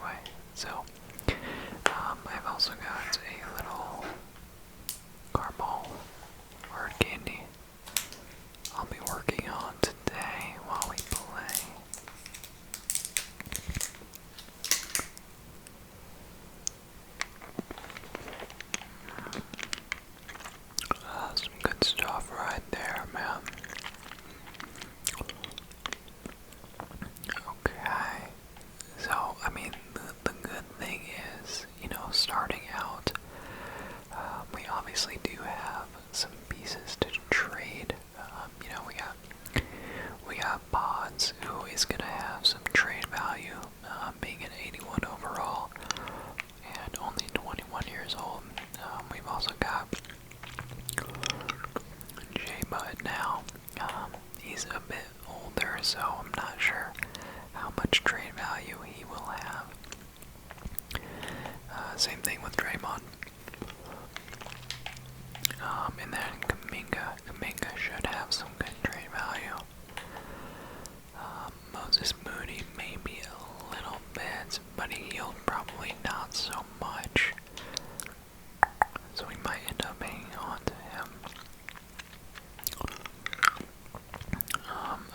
anyway, so I've also got a little caramel hard candy I'll be working on today while we play. Some good stuff right there, man. Okay, so I mean, the good thing is, you know, starting out, we obviously do have some pieces to trade. You know, we got Pods, who is gonna have some trade value, being an 81 overall and only 21 years old. We've also got J-Bud now. He's a bit older, so I'm not sure how much trade value he will have. Same thing with Draymond. And then Kaminga should have some good trade value. Moses Moody maybe a little bit, but he healed probably not so much. So we might end up hanging on to him.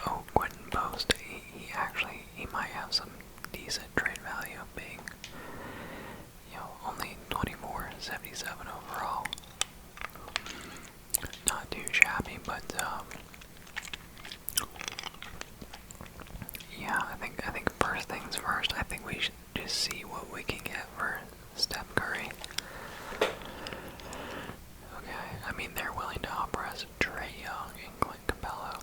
Oh, Quentin Post, he might have some decent trade value being, you know, only 24.77 overall. Not too shabby, but yeah, I think first things first. I think we should just see what we can get for Steph Curry. Okay, I mean they're willing to offer us Trae Young and Clint Capella.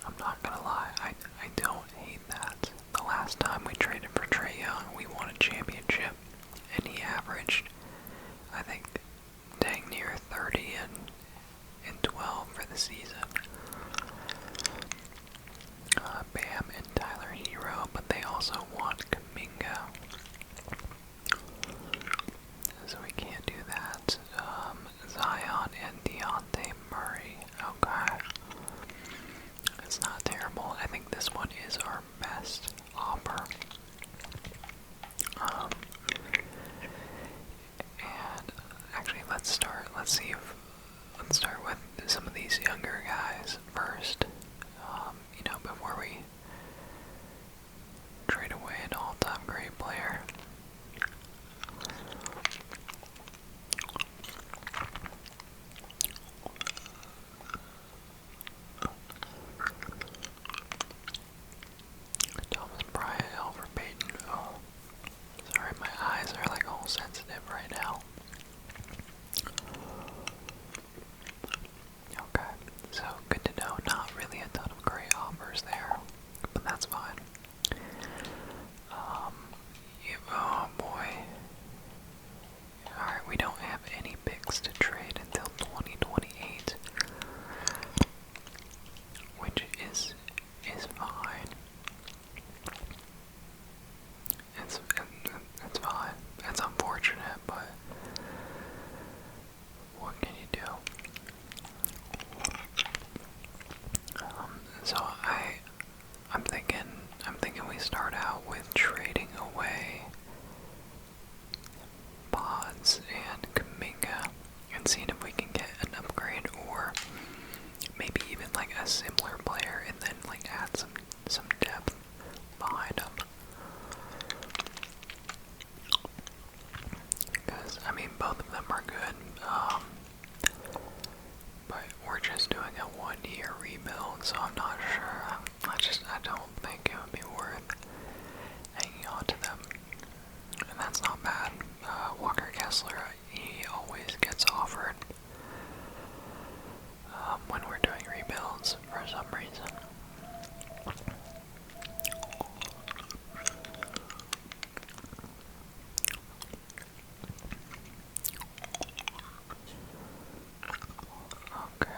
I'm not gonna lie, I don't hate that. The last time we traded for Trae Young, we won a championship, and he averaged, I think, dang near 30 and 12 for the season. Bam and Tyler Hero, but they also want Kaminga, so we can't do that. Zion and Deontay Murray. Okay, it's not terrible. I think this one is our best offer. And actually, let's start with some of these younger guys first. You know, before we trade away an all-time great player. Thomas Bryant, Alfred Payton. Oh, sorry, my eyes are like all sensitive right now. Okay, so good to know. Not really a ton of great offers there, but that's fine. Oh boy. Alright, we don't have any picks to trade until 2028, which is fine. It's fine. It's unfortunate, but what can you do? So I'm thinking we start out with trading away Pods and Kaminga and seeing if we can get an upgrade, or maybe even like a similar player, and then like add some depth behind them. Because I mean both of them are good, but we're just doing a 1-year rebuild, so I'm not sure. I don't think it would be worth hanging on to them. And that's not bad. Walker Kessler, he always gets offered when we're doing rebuilds for some reason. Okay,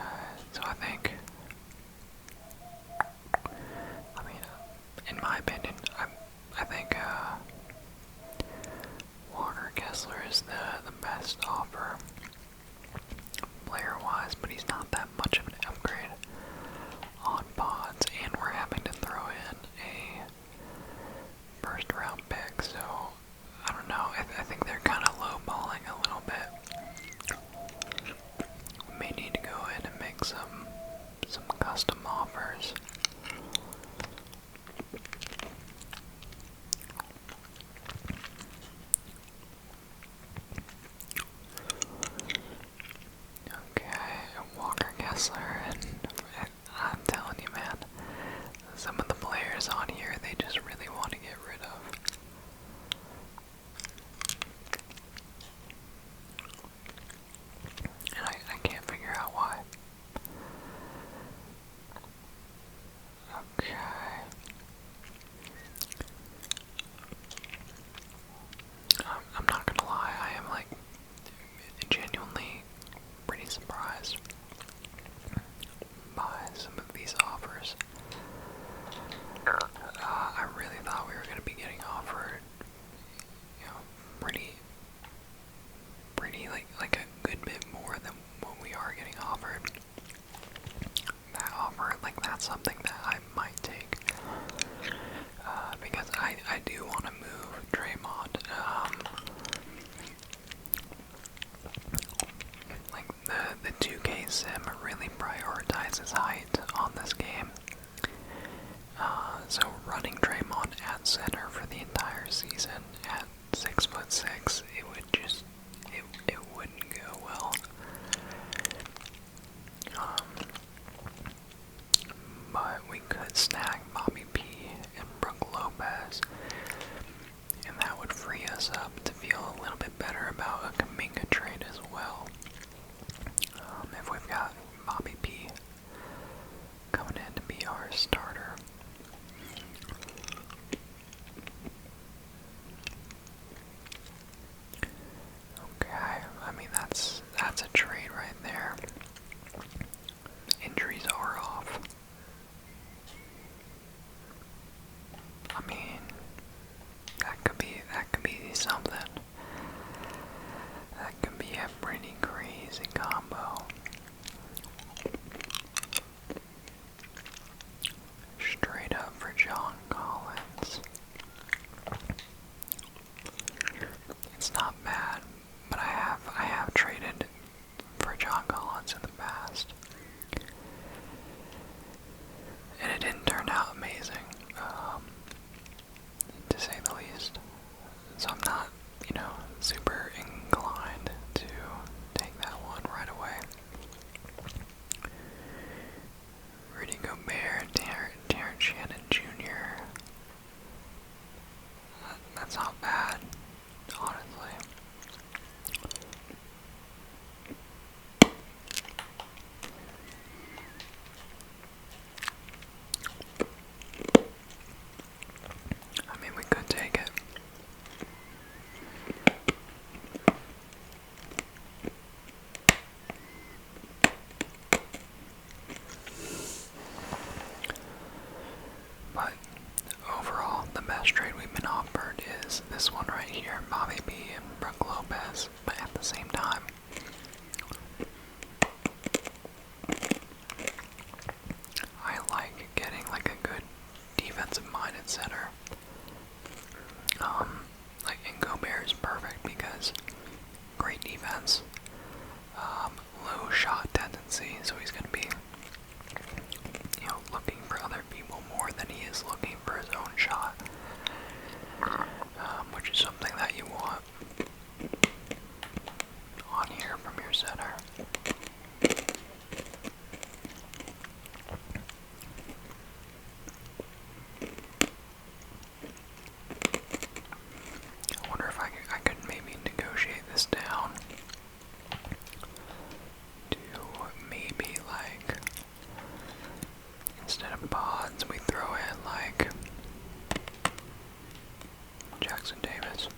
so I mean, in my opinion, I think Walker Kessler is the best offer player-wise, but he's not that much of an upgrade on Pods, and we're having to throw in a like a good bit more than what we are getting offered. That offer, like that's something that I might take. Because I do want to move Draymond. Like the 2K sim really prioritizes height on this game. So running Draymond at center for the entire season at 6'6", it would just it wouldn't go well. But we could snag Bobby P and Brook Lopez, and that would free us up to feel a little bit better about a Kuminga trade as well. If we've got Bobby P coming in to be our starter. Okay, I mean that's a trade right there. Injuries are off. I mean, that could be something. That could be a pretty crazy combo. Straight up for John Collins. It's not bad, but I have traded for John Collins in the past, and it didn't turn out amazing, to say the least. So I'm not, super inclined to take that one right away. Rudy Gobert, Terrence Shannon Jr. That's not bad, honestly. I mean, we could take it. But overall, the best trade we've been offered is this one right here, Bobby B and Brook Lopez. But at the same time, I like getting like a good defensive-minded center. And Gobert is perfect because great defense, low shot tendency, so he's going to be, looking for other people more than he is looking for his own shot, which is something that you want on here from your center. I wonder if I could maybe negotiate this down to maybe like, instead of pods, we throw in like Jackson Davis.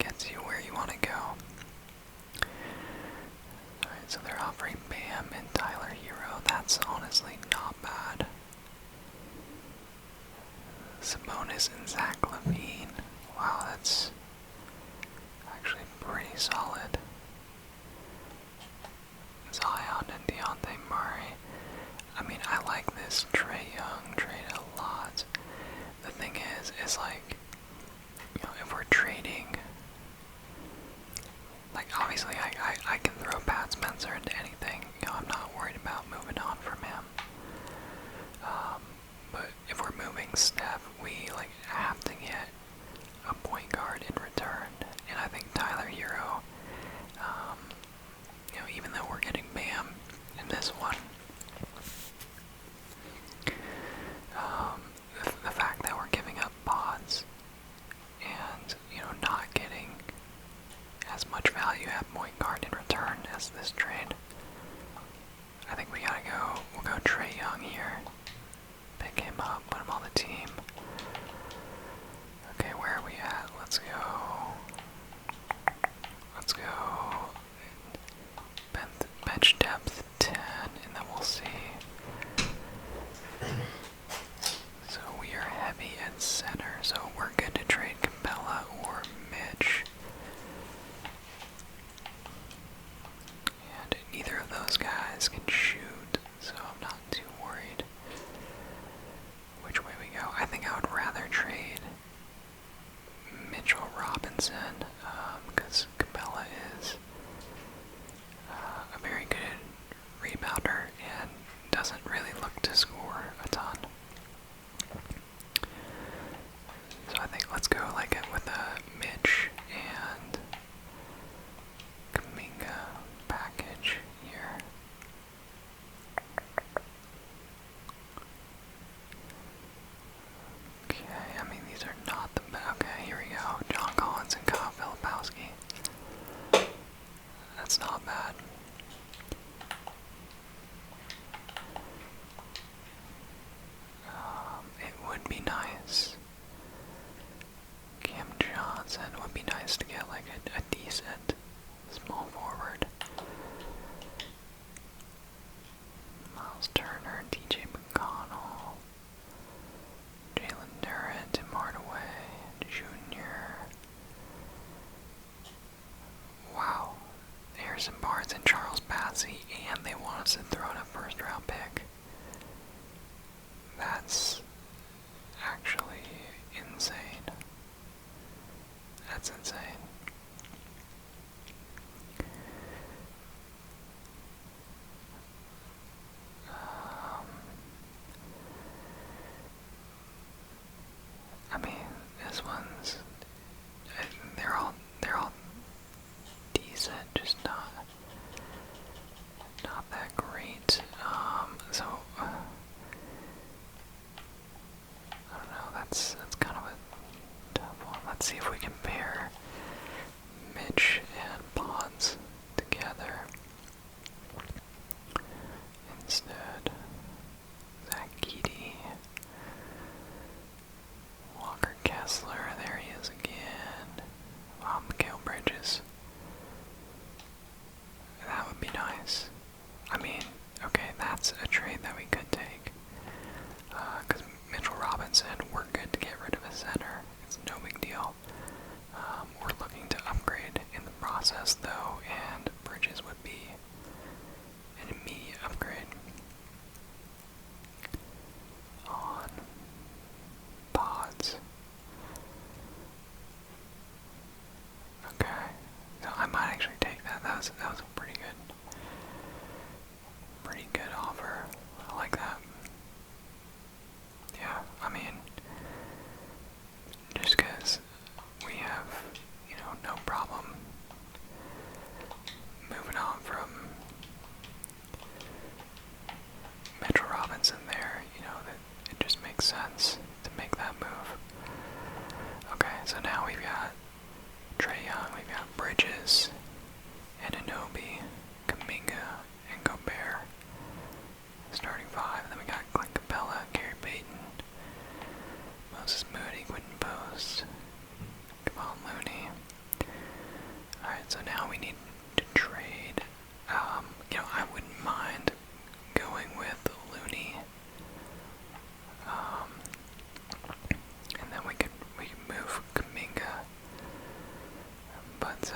gets you where you want to go. Alright, so they're offering Bam and Tyler Hero. That's honestly not bad. Sabonis and Zach LaVine. Wow, that's actually pretty solid. Zion and Deontay Murray. I mean, I like this Trae Young trade a lot. The thing is like, you know, if we're trading, like obviously I can throw Pat Spencer into anything. You know, I'm not worried about moving on from him. But if we're moving Steph, we like have to get a point guard in return, and I think Tyler Hero. You know, even though we're getting Bam in this one, the fact that we're giving up pods and, you know, not getting as much value at point guard in return as this trade, I think we gotta go. We'll go Trae Young here. Pick him up, put him on the team. Okay, where are we at? Let's go. Let's go. Bench depth 10, and then we'll see. So we are heavy at center, so we're good to trade Capella or Mitch. And neither of those guys can shoot, so I'm not too worried which way we go. I think I would rather trade Mitchell Robinson, because Capella is a very good rebounder and doesn't really look to score a ton. So I think let's go like it with a Mitch and Kuminga package here. Okay, I mean these are not the best. Okay, here we go. John Collins and Kyle Filipowski. That's not bad. It would be nice. Cam Johnson would be nice to get like a decent small forward. Miles Turner, DJ McConnell, Jalen Durant, and Hardaway Jr. Wow. Harrison Barnes and Charles Bassey, and they want us to throw in a first round pick. That's actually insane. That's insane. I mean, this one's they're all decent, just not that great. So I don't know. That's kind of a tough one. Let's see if we can pair Mitch and Bonds together instead. Zach Keedy, Walker Kessler, there he is again. Mikal Bridges. That would be nice. I mean, okay, that's a trade that we could take. Because Mitchell Robinson, we're good to get rid of a center. It's no big deal. We're looking to upgrade in the process, though, and Bridges would be an immediate upgrade on pods. Okay, so I might actually take that. That was a pretty good offer. I like that. Yeah, I mean, just because we have, you know, no problem moving on from Mitchell Robinson there, you know, that it just makes sense to make that move. Okay, so now we've got Trae Young, we've got Bridges, and Anunoby, Kuminga, and Gobert. Starting five, and then we got Clint Capella, Gary Payton, Moses Moody, Quentin Post, Kevon Looney, so now we need to trade. I wouldn't mind going with Looney. And then we could move Kaminga. But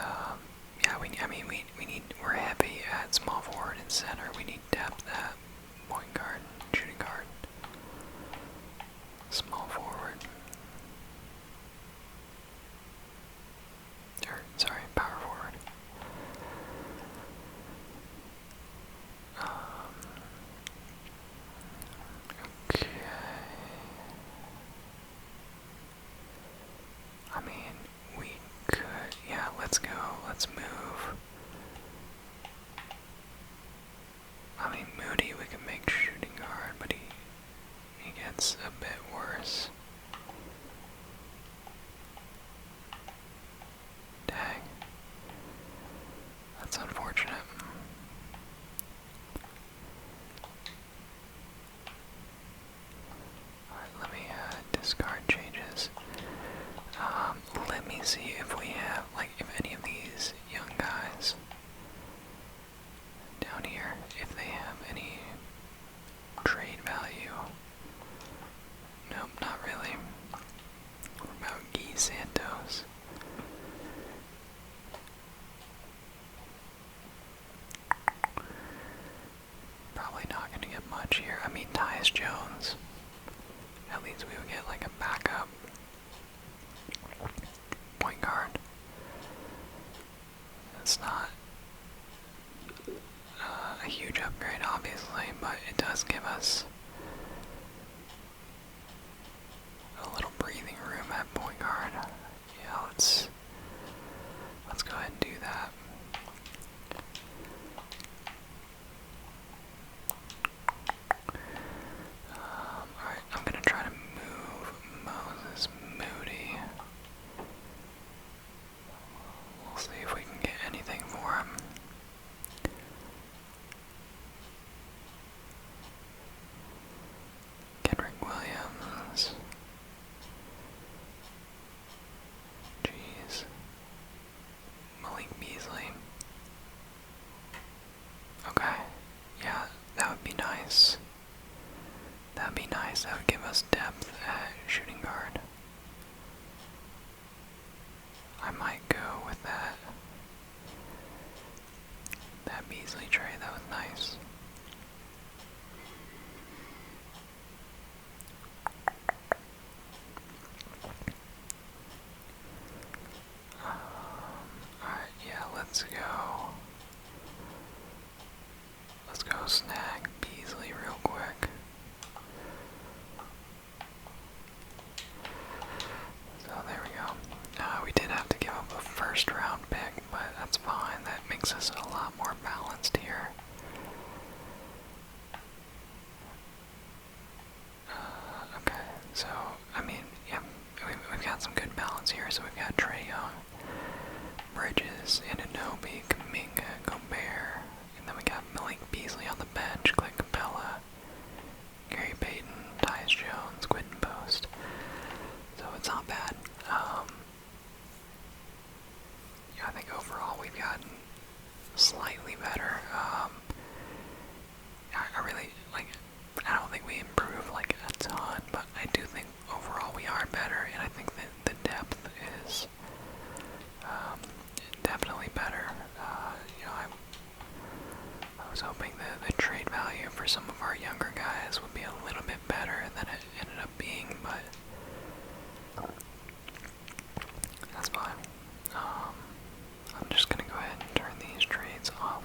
yeah, we're heavy at small forward and center. We need depth at point guard, shooting guard, small forward. Sorry, power forward. Okay. I mean, we could, yeah, let's go, let's move. I mean, Moody, we can make shooting guard, but he gets a bit worse. Dang. That's unfortunate. Alright, let me discard changes. Let me see if we have, like, if any of these young guys down here, if they have any trade value. Nope, not really. What about Guy Santos? Probably not going to get much here. I mean, Tyus Jones. At least we would get like a backup point guard. It's not a huge upgrade, obviously, but it does give us a little breathing room at point guard. Yeah, let's go ahead and do that. Alright, I'm gonna try to move Moses Moody. We'll see if we can get anything for him. Kendrick Williams. Jeez. Malik Beasley. Okay. Yeah, that would be nice. That would be nice. That would give us depth at shooting guard. I might go with that. That Beasley trade, that was nice. Alright, yeah, let's go. Let's go snag Beasley real quick. So there we go. We did have to give up a first round pick, but that's fine. That makes us a lot more balanced here. Okay, so, I mean, yeah, we've got some good balance here. So we've got Trae Young, Bridges, Anunoby, Kuminga, Gobert, and then we got Malik Beasley on the bench, Clint Capella, Gary Payton, Tyus Jones, Quentin Post. So it's not bad. Yeah, I think overall we've gotten slightly better. I really, like, I don't think we improved, like, a ton, but I do think overall we are better, and I think that the depth is definitely better. I was hoping that the trade value for some of our younger guys would be a little bit better than it ended up being, but that's fine. I'm just gonna go ahead and turn these trades off.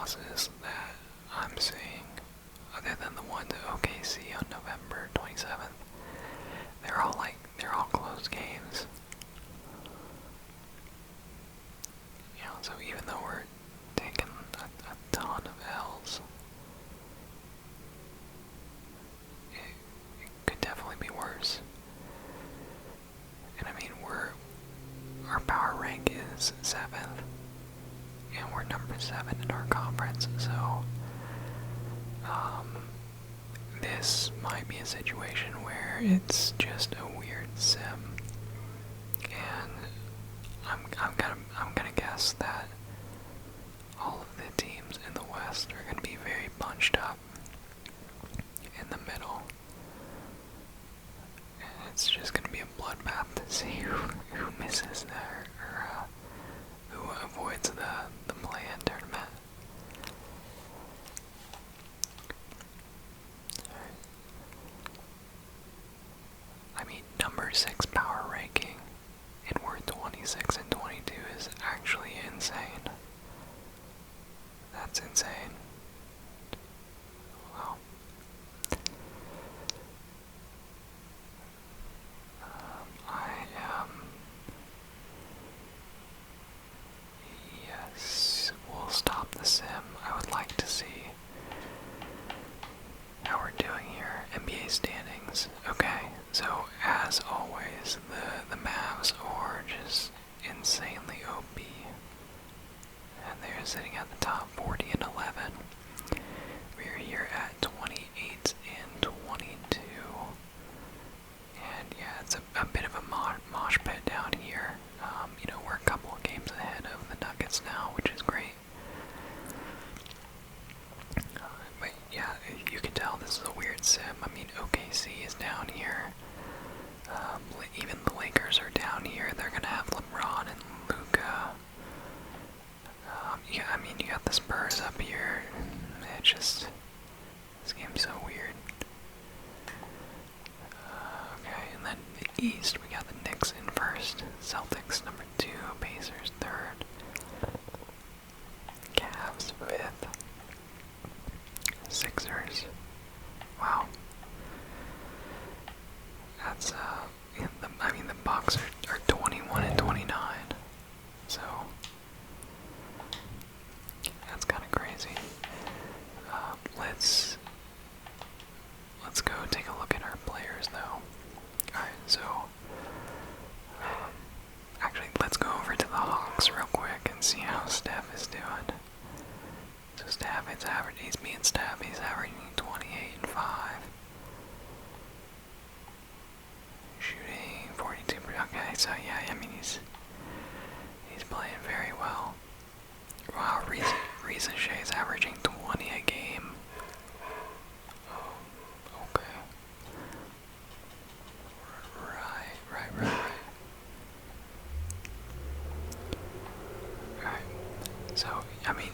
losses that I'm seeing, other than the one to OKC on November 27th, they're all close games. You know, so even though we're taking a ton of L's, it could definitely be worse. And I mean, our power rank is 7th, and we're number 7 in our conference, so this might be a situation where it's just a weird sim, and I'm gonna guess that all of the teams in the West are gonna be very bunched up in the middle, and it's just gonna be a bloodbath to see who misses there, or who avoids the play-in tournament. I mean, number 6 power ranking, and we're 26 and 22 is actually insane. That's insane. Well, yes, we'll stop the sim. I would like to see how we're doing here. NBA standings. Okay, so as always, the Mavs are just insanely OP. And they're sitting at the top 40 and 11. We're here at 28 and 22. And yeah, it's a bit of a mosh pit down here. You know, we're a couple of games ahead of the Nuggets now, which is great. But yeah, you can tell this is a weird sim. I mean, OKC is down here. Even the Lakers are down here. They're gonna have LeBron and Luka. Yeah, I mean, you got the Spurs up here. It's just, this game's so weird. Okay, and then the East, we got the Knicks in first, Celtics number 2, Pacers third, Cavs 5th, Sixers. Wow. That's, I mean, the Bucks are 21 and 29, so that's kind of crazy. Let's go take a look at our players, though. Alright, so actually, let's go over to the Hawks real quick and see how Steph is doing. So Steph, he's being Steph, he's averaging 28 and 5. Shooting 42%. Okay, so yeah, I mean, he's playing very well. Wow, Risa Shea's averaging 20 a game. Oh, okay. Right. Alright. So, I mean,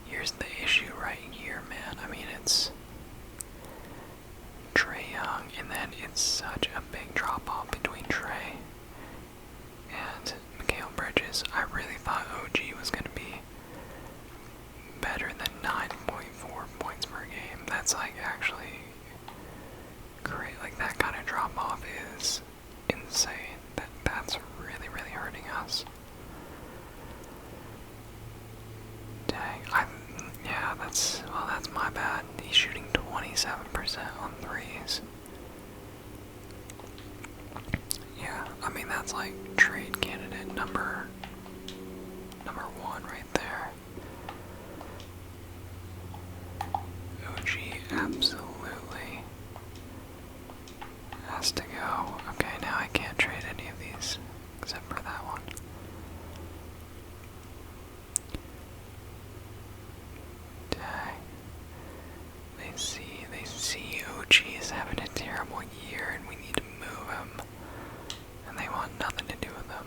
here's the issue right here, man. I mean, it's Trae Young, and then it's such a big drop-off between Trae and Mikal Bridges. I really thought OG was going to be better than 9.4 points per game. That's like actually great. Like, that kind of drop-off is insane. That's really, really hurting us. Dang, yeah, that's my bad. He's shooting 27% on threes. Yeah, I mean, that's like trade candidate number 1 right there. OG absolutely has to go. Okay, now I can't trade any of these except for that one. Dang. They see OG is having a terrible year and we need to move him. And they want nothing to do with him.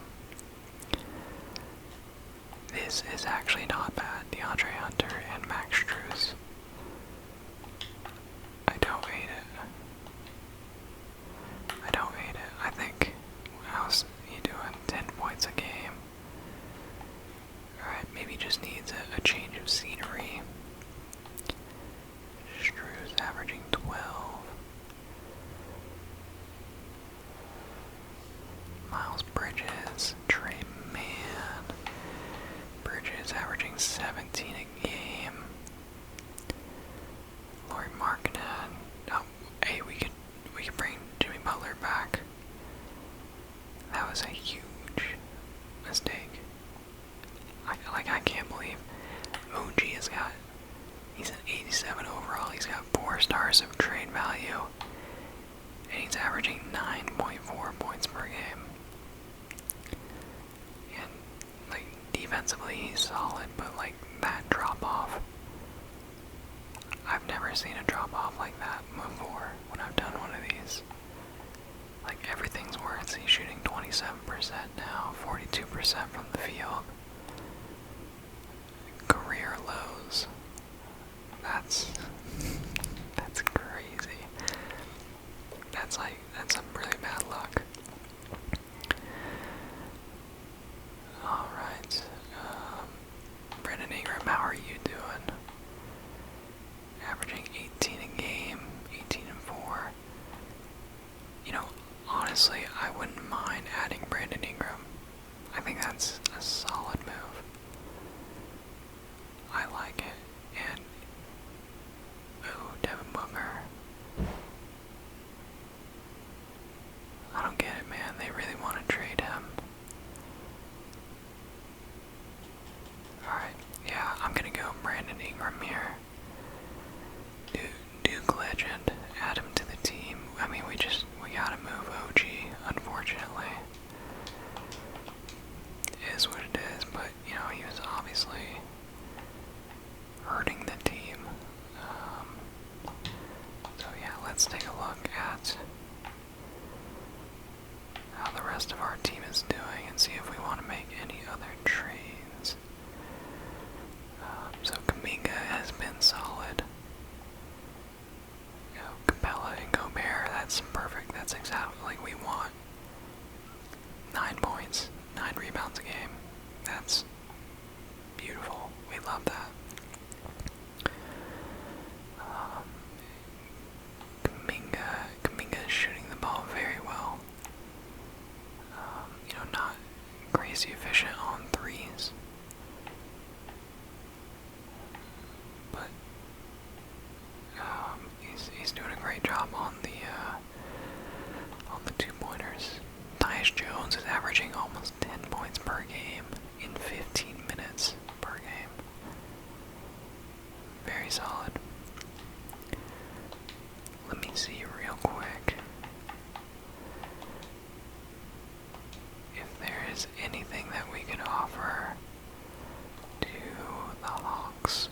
This is actually not bad. DeAndre Hunter and Max Strus. I don't hate it. I think, how's he doing? 10 points a game. Alright, maybe just needs a change of scenery. Strew's averaging 12. Miles Bridges, Trey Mann. Bridges averaging 17 a game. Laurie Markkinen. Oh, hey, we could bring Jimmy Butler back. That was a huge mistake. I can't believe OG he's an 87 overall. He's got 4 stars of trade value, and he's averaging 9.4 points per game. And like defensively, he's solid, but like that drop off, I've never seen a drop off like that before when I've done one of these. Like everything's worse. He's shooting 27% now, 42% from the field. Career lows. That's crazy. That's some really bad luck. Alright. Brandon Ingram, how are you doing? Averaging 18 a game, 18 and 4. You know, honestly, I wouldn't mind adding Brandon Ingram. I think that's a solid move. I like it. And oh, Devin Booker. I don't get it, man. They really want to trade him. Alright, yeah, I'm gonna go Brandon Ingram here. Duke legend. Add him to the team. I mean, we gotta move OG, unfortunately. It is what it is, but, you know, he was obviously hurting the team. So yeah, let's take a look at how the rest of our team is doing and see if we want to make any other trades. So Kuminga has been solid. You know, Capella and Gobert, that's perfect. That's exactly like we want. 9 points, 9 rebounds a game. That's beautiful. We love that. Kuminga is shooting the ball very well. You know, not crazy efficient on threes, but he's doing a great job on the 2-pointers. Tyus Jones is averaging almost 10 points per game in 15 minutes per game. Very solid. Let me see real quick if there is anything that we could offer to the Hawks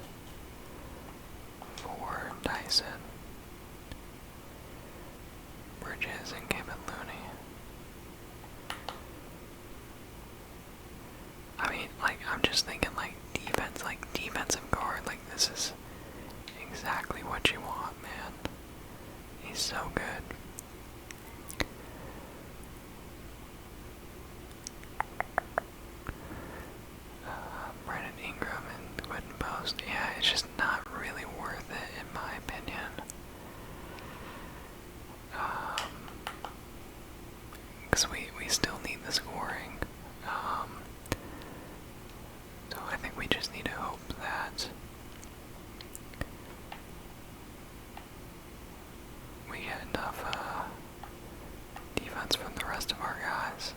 for Dyson, Bridges, and Kevin Looney. I mean, like, I'm just thinking, like, defense, like, defensive guard, like, this is exactly what you want, man. He's so good. Brandon Ingram and Quentin Post, yeah, it's just not really worth it, in my opinion. Because we still need the scoring. So I think we just need to hope that we get enough defense from the rest of our guys.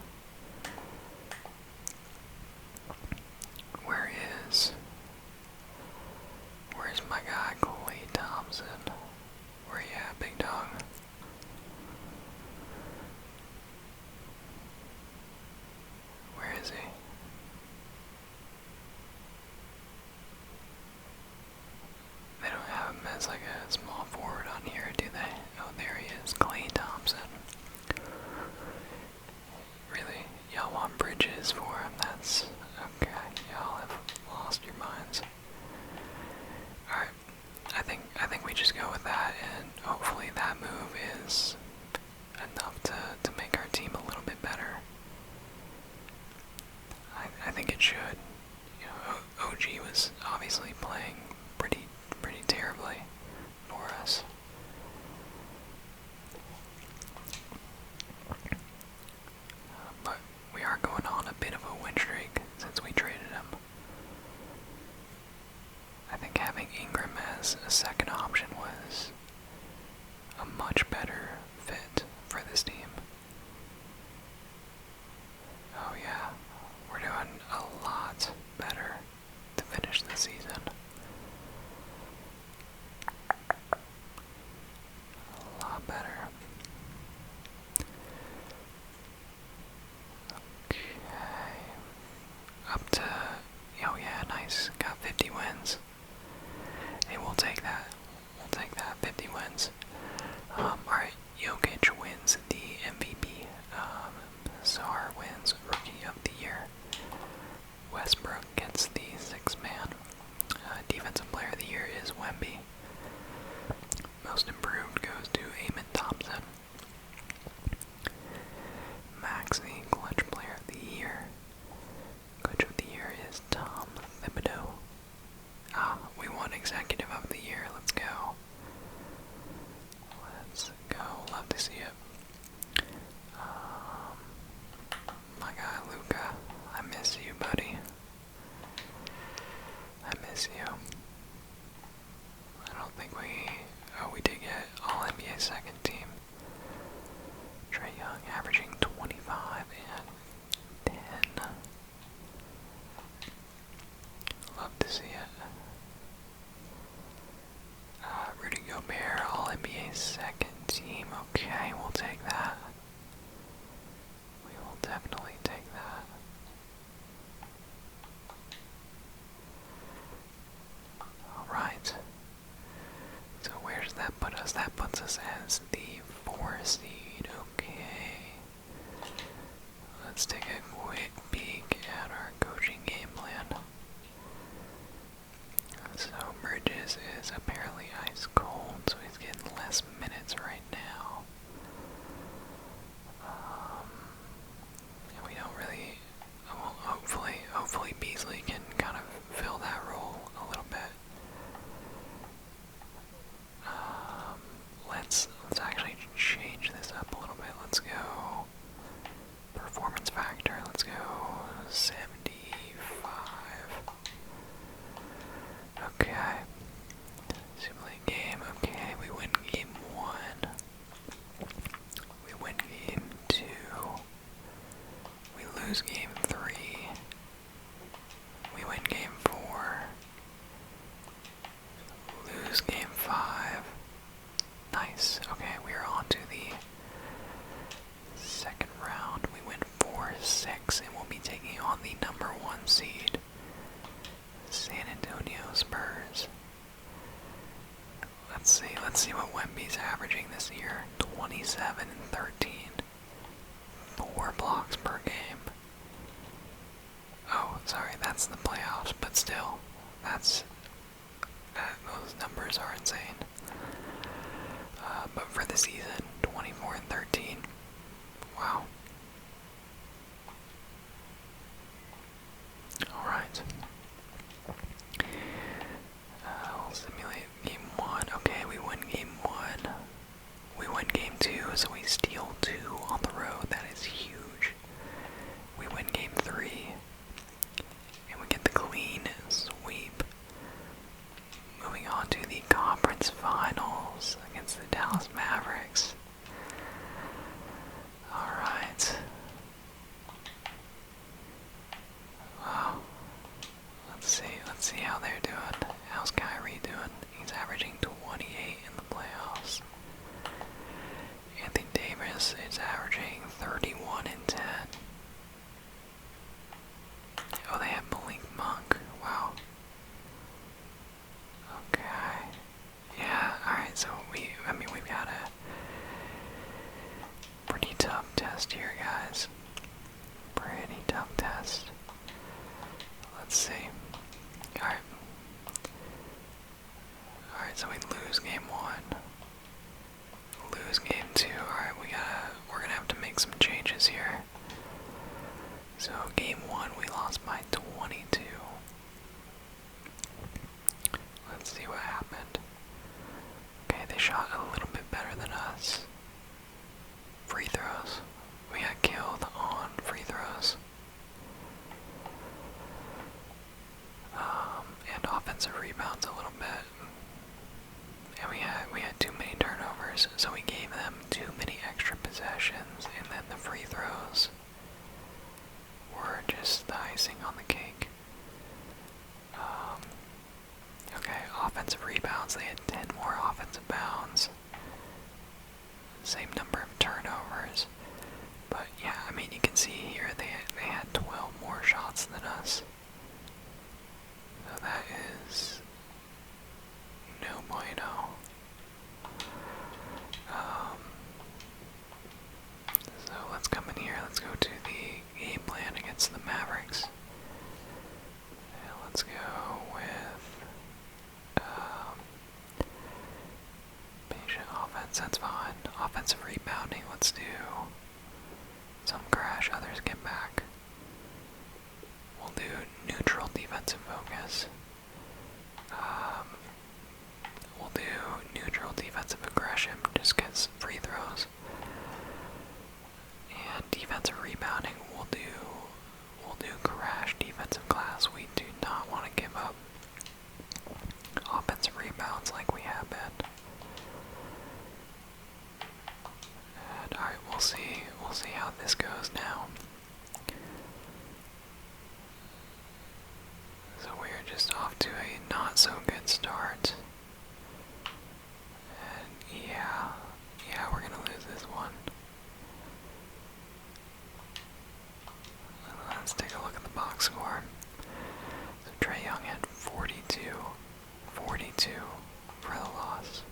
Where's my guy Klay Thompson? Where you at, big dog? Where is he? They don't have him as like a small forward on here, do they? Oh, there he is, Klay Thompson. Really? Y'all want Bridges for him? That's okay. Y'all have lost your minds. Alright. I think we just go with that, and hopefully that move is enough to make our team a little bit better. I think it should. You know, performance factor. Let's go 75. Okay. Simulate game. Okay, we win game 1. We win game 2. We lose game 3. We win game 4. Lose game 5. Nice. Okay, we are on to the second round. We win 4-6, and we'll be taking on the number 1 seed, San Antonio Spurs. Let's see what Wemby's averaging this year. 27 and 13. 4 blocks per game. Oh, sorry, that's the playoffs, but still, those numbers are insane. But for the season, 24 and 13. Wow. Alright. We'll simulate game 1. Okay, we win game 1. We win game 2, so we steal 2 on the road. That is huge. We win game 3. And we get the clean sweep. Moving on to the conference finals against the Dallas Mavericks. Alright. Wow. Let's see how they're doing. How's Kyrie doing? He's averaging 28 in the playoffs. Anthony Davis is averaging 31 and 10. Oh, they have Malik Monk. Wow. Okay. Yeah, alright, so we've got a pretty tough test here, guys. Pretty tough test. Let's see. Alright. Alright, so we lose game 1. Lose game 2. Alright, we're gonna have to make some changes here. So game 1 we lost by 22. Let's see what happened. Okay, they shot a little bit better than us. Free throws. We got killed on free throws. And offensive rebounds a little bit. And we had too many turnovers, so we gave them too many extra possessions, and then the free throws were just the icing on the cake. Okay, offensive rebounds, they had 10 more offensive bounds. Same number of turnovers. But yeah, I mean, you can see here they had 12 more shots than us. So that is no bueno. So let's come in here, let's go to the game plan against the Mavericks. And let's go with patient offense, that's fine. Offensive rebounding, let's do some crash, others get back. We'll do neutral defensive focus. We'll do neutral defensive aggression, just because free throws. And defensive rebounding, we'll do crash defensive glass. We do not want to give up offensive rebounds like we have been. And alright, we'll see how this goes now. So we're just off to a not so good start. And yeah, we're gonna lose this one. Let's take a look at the box score. So Trae Young had 42 for the loss.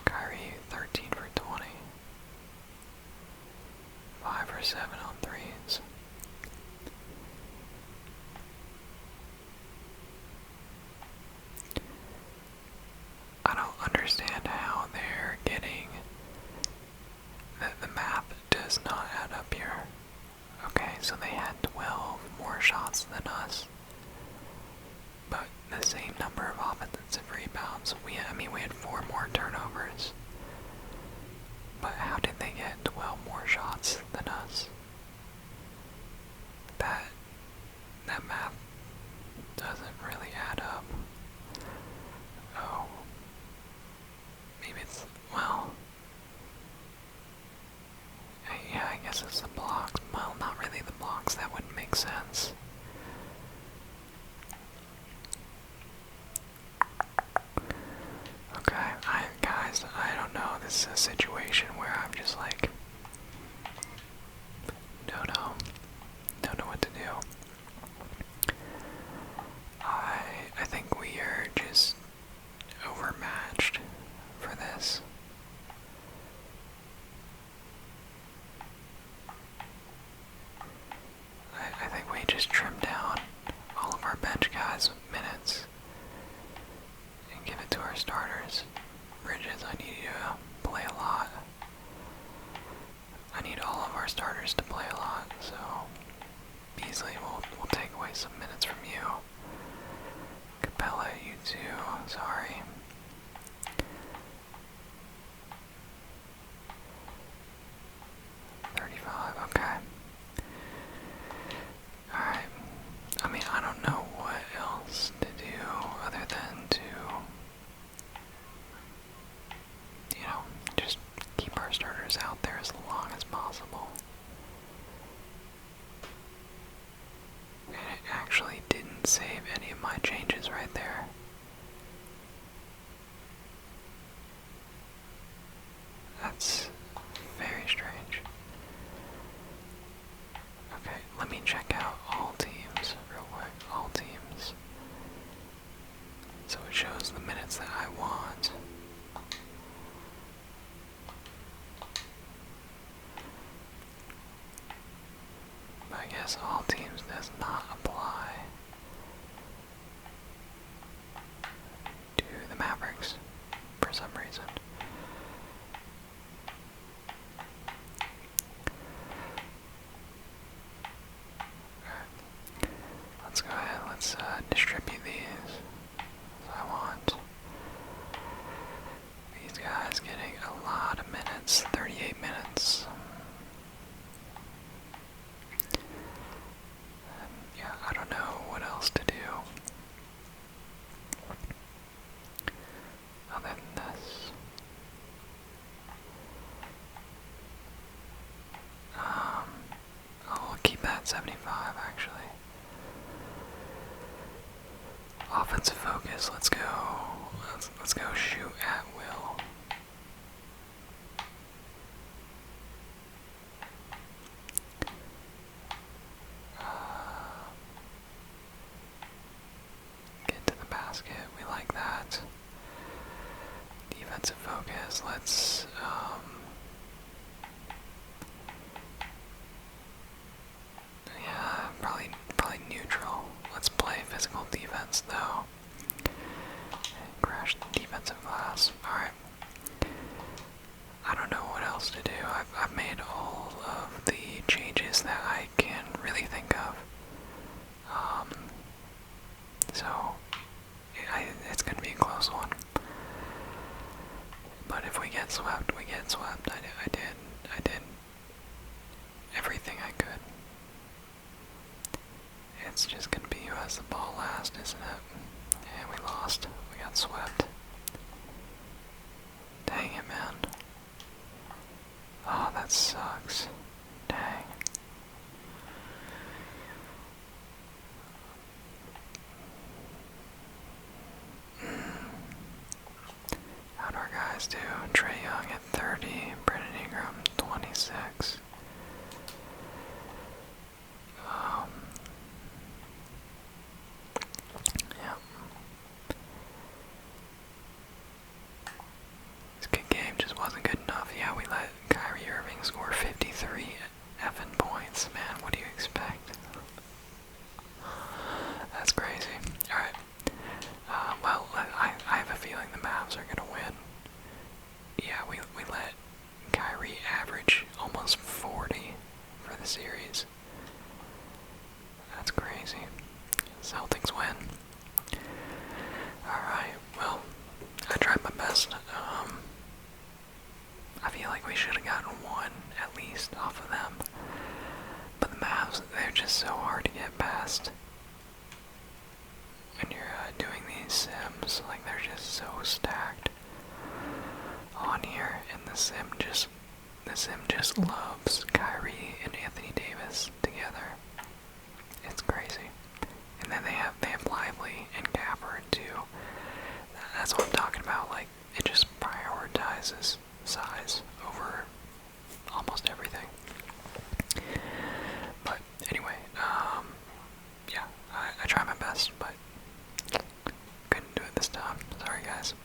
Kyrie 13 for 20. 5 for 7 on threes. I don't understand how they're getting the math does not add up here. Okay, so they had 12 more shots than us, but the same number of offensive rebounds. We had 4 more turnovers. But how did they get 12 more shots? guess it's the blocks. Well, not really the blocks. That wouldn't make sense. Okay, guys, I don't know. This is a situation where I'm just like, don't know what to do. I think we are just overmatched for this. I think we just trim down all of our bench guys' minutes and give it to our starters. Bridges, I need you to play a lot. I need all of our starters to play a lot, so Beasley will take away some minutes from you. Capella, you too, sorry. Okay. Alright. I mean, I don't know what else to do other than to, you know, just keep our starters out there as long as possible. And it actually didn't save any of my changes right there. That's very strange. Okay, let me check out all teams real quick. All teams. So it shows the minutes that I want. But I guess all teams does not apply to the Mavericks for some reason. Let's go ahead, let's distribute these. I want these guys getting a lot of minutes, 38 minutes. And yeah, I don't know what else to do other than this. I'll keep that 75 actually. Offensive focus, let's go. Let's go shoot at will. Get to the basket, we like that. Defensive focus, let's yeah, probably neutral. Let's play physical defense though. And crash the defensive glass. Alright. I don't know what else to do. I've made all of the changes that I can really think of. So it's gonna be a close one. But if we get swept, we get swept. I did everything I could. It's just gonna be who has the ball last, isn't it? And we lost. We got swept. Dang it, man. Oh, that sucks. Dang. How'd our guys do? Trey Young at 30, Brandon Ingram 26. Yeah. This good game just wasn't good enough. Yeah, we let Kyrie Irving score 53 effing points. Man, what do you expect? That's crazy. Alright. Well, I have a feeling the Mavs are gonna win. Yeah, we let Kyrie average almost 40 for the series. That's crazy. Celtics win. Alright, well, I tried my best. I feel like we should have gotten one, at least, off of them. But the Mavs, they're just so hard to get past. When you're doing these sims, like they're just so stacked on here, and the sim just loves Kyrie that's what I'm talking about. Like, it just prioritizes size over almost everything. But anyway, yeah, I try my best, but couldn't do it this time. Sorry, guys.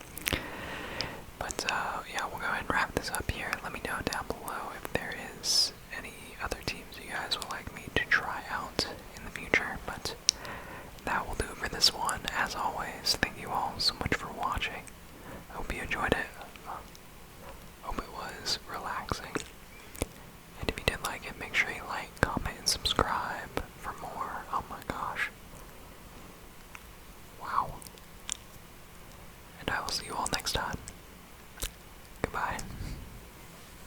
But yeah, we'll go ahead and wrap this up here. Let me know down below if there is any other teams you guys would like me to try out in the future. But that will do it for this one. As always, thank you all so much for watching. I hope you enjoyed it. Hope it was relaxing. And if you did like it, make sure you like, comment, and subscribe.